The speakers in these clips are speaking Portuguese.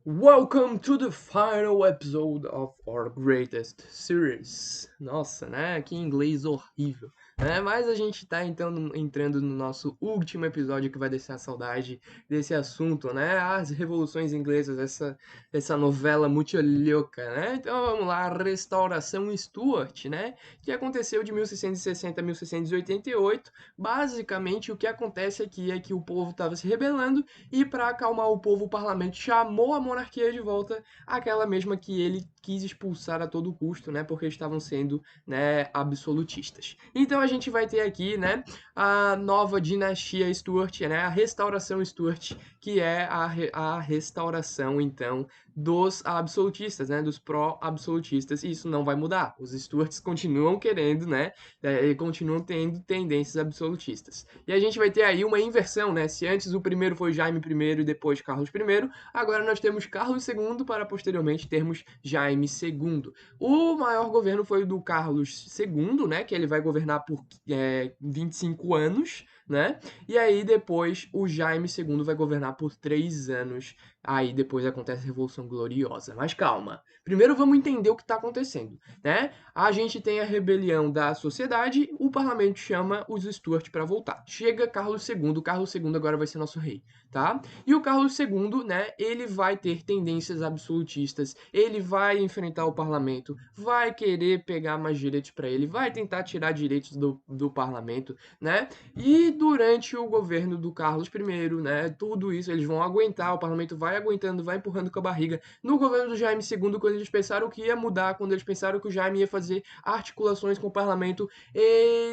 Welcome to the final episode of our greatest series. Nossa, né? Que inglês horrível, né? Mas a gente tá então entrando no nosso último episódio que vai deixar a saudade desse assunto, né? As revoluções inglesas, essa novela muito louca, né? Então vamos lá, a Restauração Stuart, né? Que aconteceu de 1660 a 1688. Basicamente, o que acontece aqui é que o povo estava se rebelando e para acalmar o povo, o parlamento chamou a monarquia de volta, aquela mesma que ele quis expulsar a todo custo, né, porque estavam sendo, né, absolutistas. Então a gente vai ter aqui, né, a nova dinastia Stuart, né, a restauração Stuart, que é a restauração, então, dos absolutistas, né, dos pró-absolutistas, e isso não vai mudar. Os Stuarts continuam querendo, né, continuam tendo tendências absolutistas. E a gente vai ter aí uma inversão, né? Se antes o primeiro foi Jaime I e depois Carlos I, agora nós temos Carlos II para posteriormente termos Jaime II. O maior governo foi o do Carlos II, né? Que ele vai governar por 25 anos, né? E aí depois o Jaime II vai governar por 3 anos. Aí depois acontece a Revolução Gloriosa. Mas calma. Primeiro vamos entender o que está acontecendo, né? A gente tem a rebelião da sociedade, o parlamento chama os Stuart para voltar. Chega Carlos II, Carlos II agora vai ser nosso rei, tá? E o Carlos II, né, ele vai ter tendências absolutistas, ele vai enfrentar o parlamento, vai querer pegar mais direitos para ele, vai tentar tirar direitos do parlamento, né? E durante o governo do Carlos I, né, tudo isso eles vão aguentar, o parlamento vai aguentando, vai empurrando com a barriga. No governo do Jaime II, quando eles pensaram que ia mudar, quando eles pensaram que o Jaime ia fazer articulações com o parlamento,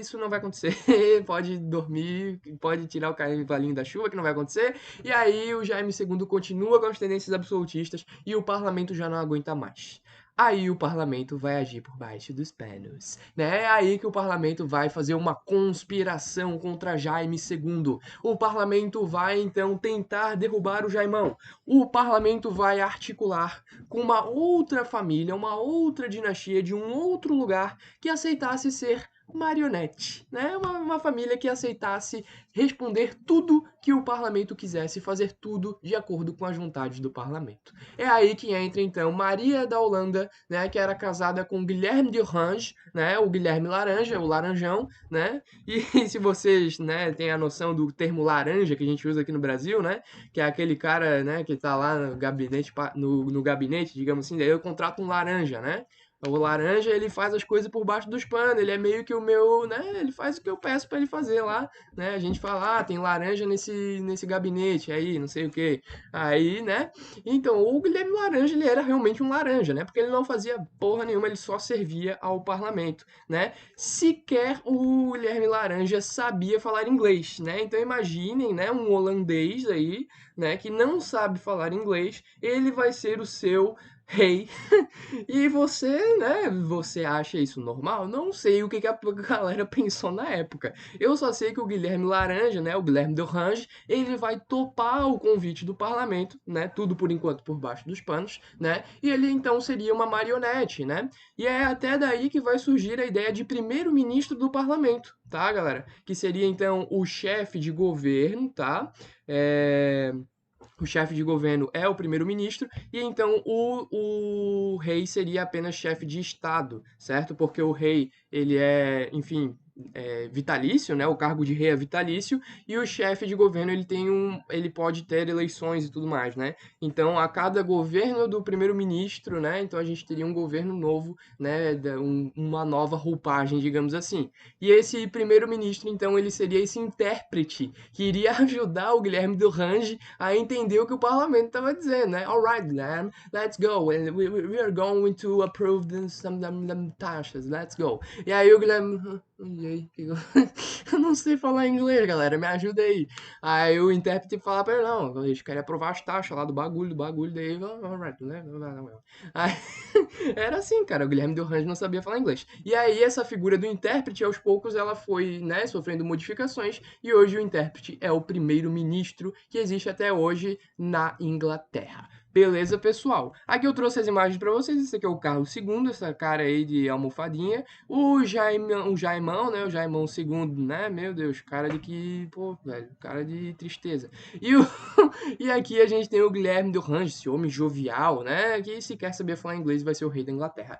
isso não vai acontecer. Pode dormir, pode tirar o cavalinho da chuva, que não vai acontecer. E aí o Jaime II continua com as tendências absolutistas e o parlamento já não aguenta mais. Aí o parlamento vai agir por baixo dos panos, né? É aí que o parlamento vai fazer uma conspiração contra Jaime II. O parlamento vai então tentar derrubar o Jaimão. O parlamento vai articular com uma outra família, uma outra dinastia de um outro lugar que aceitasse ser marionete, né? Uma família que aceitasse responder tudo que o parlamento quisesse, fazer tudo de acordo com as vontades do parlamento. É aí que entra então Maria da Holanda, né, que era casada com Guilherme de Orange, né, o Guilherme Laranja, o Laranjão, né? E se vocês, né, têm a noção do termo laranja que a gente usa aqui no Brasil, né, que é aquele cara, né, que tá lá no gabinete, no gabinete, digamos assim, daí eu contrato um laranja, né? O laranja, ele faz as coisas por baixo dos panos, ele é meio que o meu, né? Ele faz o que eu peço para ele fazer lá, né? A gente fala, tem laranja nesse gabinete aí, não sei o que. Aí, né? Então, o Guilherme Laranja, ele era realmente um laranja, né? Porque ele não fazia porra nenhuma, ele só servia ao parlamento, né? Sequer o Guilherme Laranja sabia falar inglês, né? Então, imaginem, né? Um holandês aí, né? Que não sabe falar inglês, ele vai ser o seu rei. E você, né, você acha isso normal? Não sei o que a galera pensou na época. Eu só sei que o Guilherme Laranja, né, o Guilherme de Orange, ele vai topar o convite do parlamento, né, tudo por enquanto por baixo dos panos, né, e ele então seria uma marionete, né, e é até daí que vai surgir a ideia de primeiro-ministro do parlamento, tá, galera? Que seria então o chefe de governo, tá? O chefe de governo é o primeiro-ministro, e então o rei seria apenas chefe de Estado, certo? Porque o rei, ele é, enfim, vitalício, né? O cargo de rei é vitalício, e o chefe de governo, ele pode ter eleições e tudo mais, né? Então, a cada governo do primeiro-ministro, né? Então, a gente teria um governo novo, né? Uma nova roupagem, digamos assim. E esse primeiro-ministro, então, ele seria esse intérprete que iria ajudar o Guilherme do Range a entender o que o parlamento estava dizendo, né? Alright, Guilherme, let's go. We are going to approve some taxas. Let's go. E aí o Guilherme. Eu não sei falar inglês, galera, me ajuda aí. Aí o intérprete fala pra ele, não, eles querem aprovar as taxas lá do bagulho, daí, alright, né? Aí, era assim, cara, o Guilherme Del Range não sabia falar inglês. E aí essa figura do intérprete, aos poucos, ela foi, né, sofrendo modificações, e hoje o intérprete é o primeiro-ministro que existe até hoje na Inglaterra. Beleza, pessoal? Aqui eu trouxe as imagens para vocês. Esse aqui é o Carlos II, essa cara aí de almofadinha. O Jaimão Jaimão, né? O Jaimão II, né? Meu Deus, cara de que, pô, velho, cara de tristeza. E, e aqui a gente tem o Guilherme de Orange, esse homem jovial, né? Que se quer saber falar inglês vai ser o rei da Inglaterra.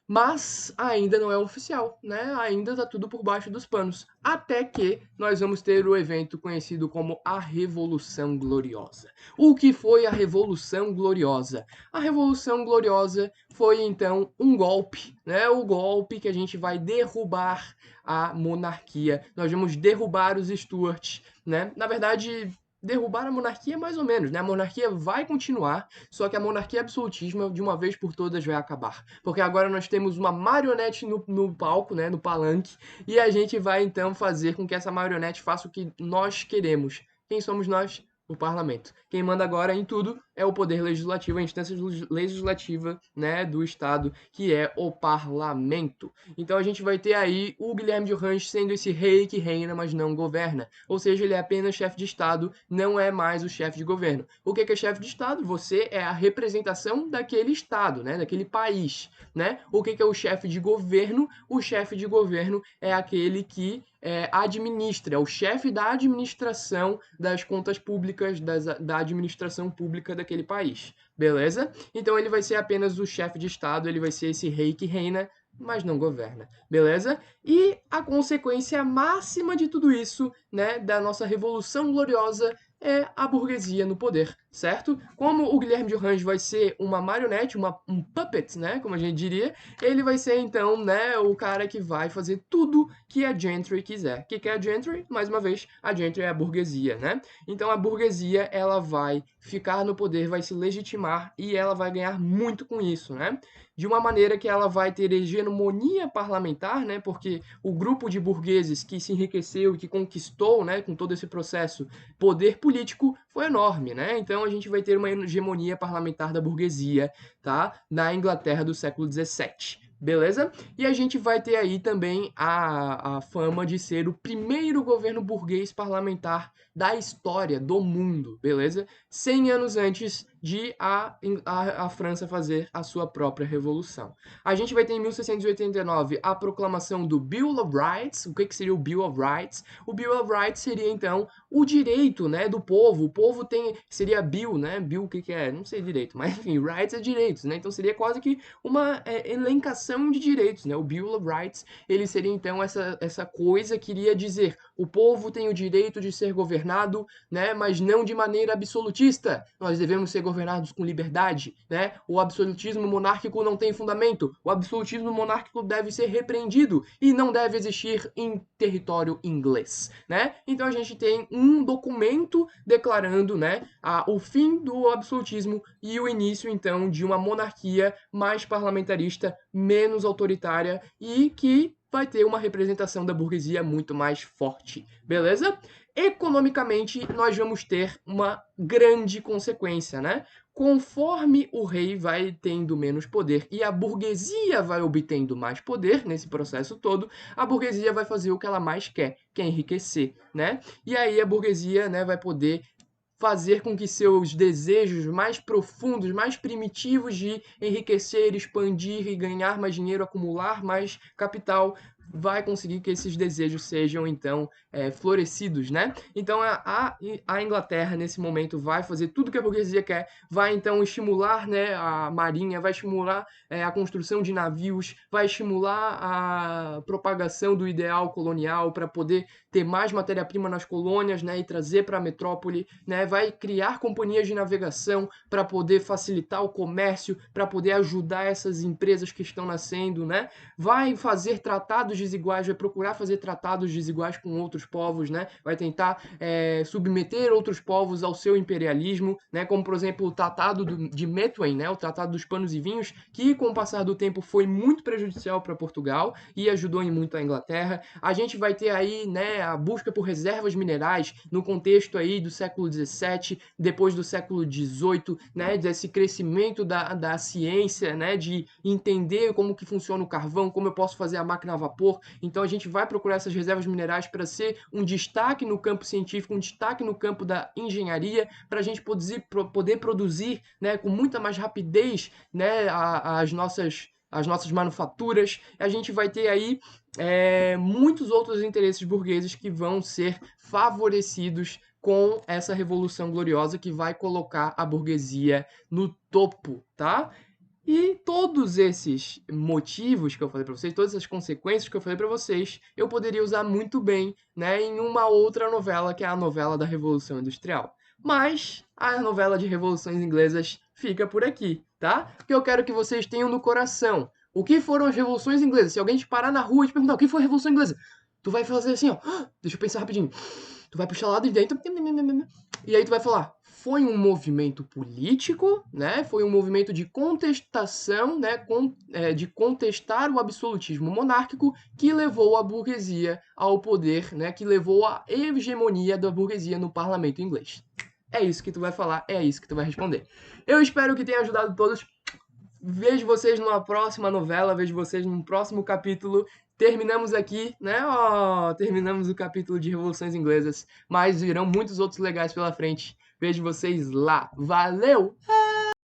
Mas ainda não é oficial, né? Ainda tá tudo por baixo dos panos. Até que nós vamos ter o evento conhecido como a Revolução Gloriosa. O que foi a Revolução Gloriosa? A Revolução Gloriosa foi então um golpe, né? O golpe que a gente vai derrubar a monarquia. Nós vamos derrubar os Stuarts, né? Na verdade, derrubar a monarquia mais ou menos, né? A monarquia vai continuar, só que a monarquia absolutismo de uma vez por todas vai acabar. Porque agora nós temos uma marionete no palco, né, no palanque, e a gente vai então fazer com que essa marionete faça o que nós queremos. Quem somos nós? O parlamento. Quem manda agora em tudo é o poder legislativo, a instância legislativa, né, do Estado, que é o parlamento. Então a gente vai ter aí o Guilherme de Orange sendo esse rei que reina, mas não governa. Ou seja, ele é apenas chefe de Estado, não é mais o chefe de governo. O que é chefe de Estado? Você é a representação daquele Estado, né, daquele país. Né? O que é o chefe de governo? O chefe de governo é aquele que administra, é o chefe da administração das contas públicas, da administração pública daquele país. Beleza? Então ele vai ser apenas o chefe de Estado, ele vai ser esse rei que reina, mas não governa, beleza? E a consequência máxima de tudo isso, né, da nossa Revolução Gloriosa, é a burguesia no poder, certo? Como o Guilherme de Orange vai ser uma marionete, um puppet, né, como a gente diria, ele vai ser, então, né, o cara que vai fazer tudo que a gentry quiser. O que é a gentry? Mais uma vez, a gentry é a burguesia, né? Então a burguesia, ela vai ficar no poder, vai se legitimar e ela vai ganhar muito com isso, né? De uma maneira que ela vai ter hegemonia parlamentar, né? Porque o grupo de burgueses que se enriqueceu e que conquistou, né, com todo esse processo, poder político foi enorme, né? Então a gente vai ter uma hegemonia parlamentar da burguesia, tá? Na Inglaterra do século XVII. Beleza? E a gente vai ter aí também a fama de ser o primeiro governo burguês parlamentar da história do mundo, beleza? 100 anos antes de a França fazer a sua própria revolução. A gente vai ter em 1689 a proclamação do Bill of Rights. O que seria o Bill of Rights? O Bill of Rights seria, então, o direito, né, do povo. O povo tem, seria Bill, né? Bill, o que é? Não sei direito, mas enfim, rights é direitos, né? Então seria quase que uma elencação de direitos, né? O Bill of Rights, ele seria, então, essa coisa que iria dizer o povo tem o direito de ser governado, né, mas não de maneira absolutista. Nós devemos ser governados com liberdade, né? O absolutismo monárquico não tem fundamento. O absolutismo monárquico deve ser repreendido e não deve existir em território inglês, né? Então a gente tem um documento declarando, né, o fim do absolutismo e o início, então, de uma monarquia mais parlamentarista, menos autoritária e que vai ter uma representação da burguesia muito mais forte, beleza? Economicamente, nós vamos ter uma grande consequência, né? Conforme o rei vai tendo menos poder e a burguesia vai obtendo mais poder nesse processo todo, a burguesia vai fazer o que ela mais quer, que é enriquecer, né? E aí a burguesia, né, vai poder fazer com que seus desejos mais profundos, mais primitivos de enriquecer, expandir e ganhar mais dinheiro, acumular mais capital, vai conseguir que esses desejos sejam, então, florescidos, né? Então, a Inglaterra, nesse momento, vai fazer tudo que a burguesia quer, vai, então, estimular, né, a marinha, vai estimular a construção de navios, vai estimular a propagação do ideal colonial para poder ter mais matéria-prima nas colônias, né, e trazer para a metrópole, né, vai criar companhias de navegação para poder facilitar o comércio, para poder ajudar essas empresas que estão nascendo, né, vai fazer tratados desiguais, vai procurar fazer tratados desiguais com outros povos, né, vai tentar submeter outros povos ao seu imperialismo, né, como por exemplo o Tratado de Methuen, né, o Tratado dos Panos e Vinhos, que com o passar do tempo foi muito prejudicial para Portugal e ajudou em muito a Inglaterra. A gente vai ter aí, né, a busca por reservas minerais no contexto aí do século XVII, depois do século XVIII, né, desse crescimento da ciência, né, de entender como que funciona o carvão, como eu posso fazer a máquina a vapor. Então a gente vai procurar essas reservas minerais para ser um destaque no campo científico, um destaque no campo da engenharia, para a gente poder produzir, né, com muita mais rapidez, né, as nossas as nossas manufaturas, a gente vai ter aí muitos outros interesses burgueses que vão ser favorecidos com essa revolução gloriosa que vai colocar a burguesia no topo, tá? E todos esses motivos que eu falei para vocês, todas essas consequências que eu falei para vocês, eu poderia usar muito bem, né, em uma outra novela, que é a novela da Revolução Industrial. Mas a novela de revoluções inglesas fica por aqui, tá? Porque eu quero que vocês tenham no coração o que foram as revoluções inglesas. Se alguém te parar na rua e te perguntar o que foi a Revolução Inglesa, tu vai fazer assim, ó, deixa eu pensar rapidinho. Tu vai puxar lá de dentro e aí tu vai falar, foi um movimento político, né? Foi um movimento de contestação, né? De contestar o absolutismo monárquico que levou a burguesia ao poder, né? Que levou à hegemonia da burguesia no parlamento inglês. É isso que tu vai falar, é isso que tu vai responder. Eu espero que tenha ajudado todos. Vejo vocês numa próxima novela, vejo vocês num próximo capítulo. Terminamos aqui, né? Terminamos o capítulo de Revoluções Inglesas, mas virão muitos outros legais pela frente. Vejo vocês lá. Valeu!